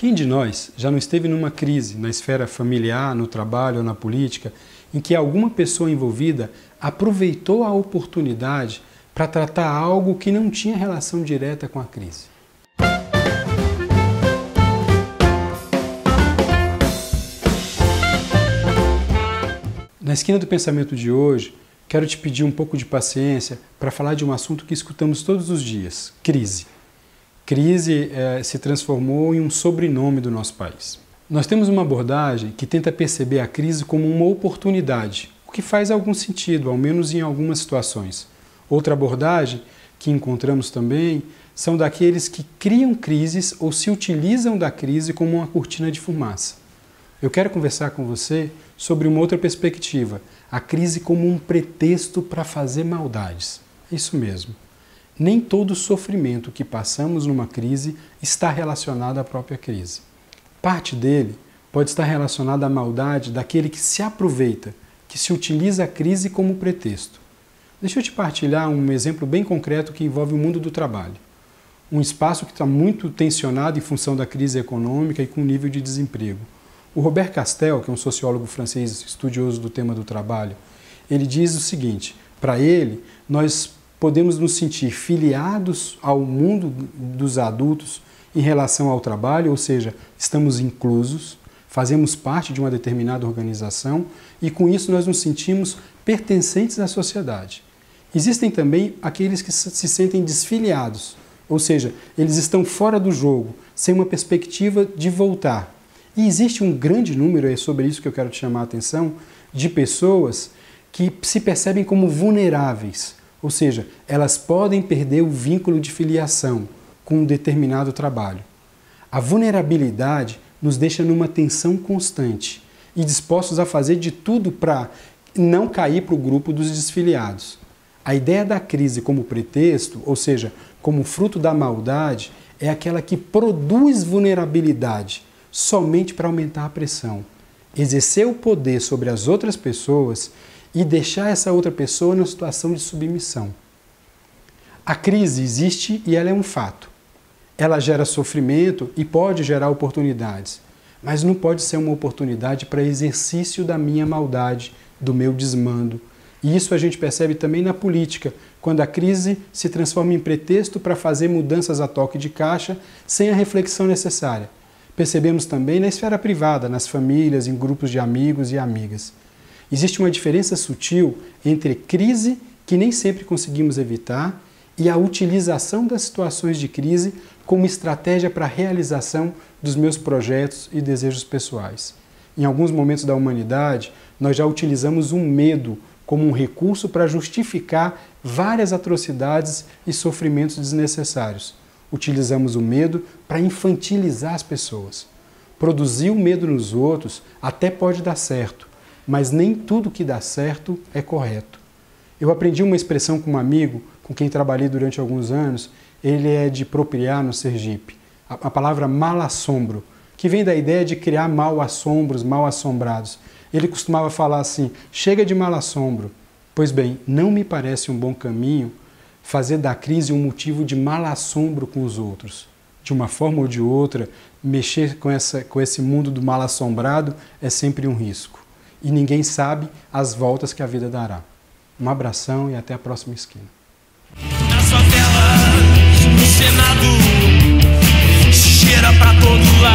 Quem de nós já não esteve numa crise na esfera familiar, no trabalho ou na política, em que alguma pessoa envolvida aproveitou a oportunidade para tratar algo que não tinha relação direta com a crise? Na esquina do pensamento de hoje, quero te pedir um pouco de paciência para falar de um assunto que escutamos todos os dias: crise. Crise se transformou em um sobrenome do nosso país. Nós temos uma abordagem que tenta perceber a crise como uma oportunidade, o que faz algum sentido, ao menos em algumas situações. Outra abordagem que encontramos também são daqueles que criam crises ou se utilizam da crise como uma cortina de fumaça. Eu quero conversar com você sobre uma outra perspectiva, a crise como um pretexto para fazer maldades. Isso mesmo. Nem todo sofrimento que passamos numa crise está relacionado à própria crise. Parte dele pode estar relacionado à maldade daquele que se aproveita, que se utiliza a crise como pretexto. Deixa eu te partilhar um exemplo bem concreto que envolve o mundo do trabalho. Um espaço que está muito tensionado em função da crise econômica e com o nível de desemprego. O Robert Castel, que é um sociólogo francês estudioso do tema do trabalho, ele diz o seguinte: para ele, nós podemos nos sentir filiados ao mundo dos adultos em relação ao trabalho, ou seja, estamos inclusos, fazemos parte de uma determinada organização e com isso nós nos sentimos pertencentes à sociedade. Existem também aqueles que se sentem desfiliados, ou seja, eles estão fora do jogo, sem uma perspectiva de voltar. E existe um grande número, é sobre isso que eu quero te chamar a atenção, de pessoas que se percebem como vulneráveis. Ou seja, elas podem perder o vínculo de filiação com um determinado trabalho. A vulnerabilidade nos deixa numa tensão constante e dispostos a fazer de tudo para não cair para o grupo dos desfiliados. A ideia da crise como pretexto, ou seja, como fruto da maldade, é aquela que produz vulnerabilidade somente para aumentar a pressão, exercer o poder sobre as outras pessoas e deixar essa outra pessoa numa situação de submissão. A crise existe e ela é um fato. Ela gera sofrimento e pode gerar oportunidades, mas não pode ser uma oportunidade para exercício da minha maldade, do meu desmando. E isso a gente percebe também na política, quando a crise se transforma em pretexto para fazer mudanças a toque de caixa sem a reflexão necessária. Percebemos também na esfera privada, nas famílias, em grupos de amigos e amigas. Existe uma diferença sutil entre crise, que nem sempre conseguimos evitar, e a utilização das situações de crise como estratégia para a realização dos meus projetos e desejos pessoais. Em alguns momentos da humanidade, nós já utilizamos o medo como um recurso para justificar várias atrocidades e sofrimentos desnecessários. Utilizamos o medo para infantilizar as pessoas. Produzir o medo nos outros até pode dar certo, mas nem tudo que dá certo é correto. Eu aprendi uma expressão com um amigo com quem trabalhei durante alguns anos, ele é de Propriá, no Sergipe, a palavra mal-assombro, que vem da ideia de criar mal-assombros, mal-assombrados. Ele costumava falar assim: chega de mal-assombro. Pois bem, não me parece um bom caminho fazer da crise um motivo de mal-assombro com os outros. De uma forma ou de outra, mexer com esse mundo do mal-assombrado é sempre um risco. E ninguém sabe as voltas que a vida dará. Um abração e até a próxima esquina. Na sua tela, no Senado, cheira pra todo lado.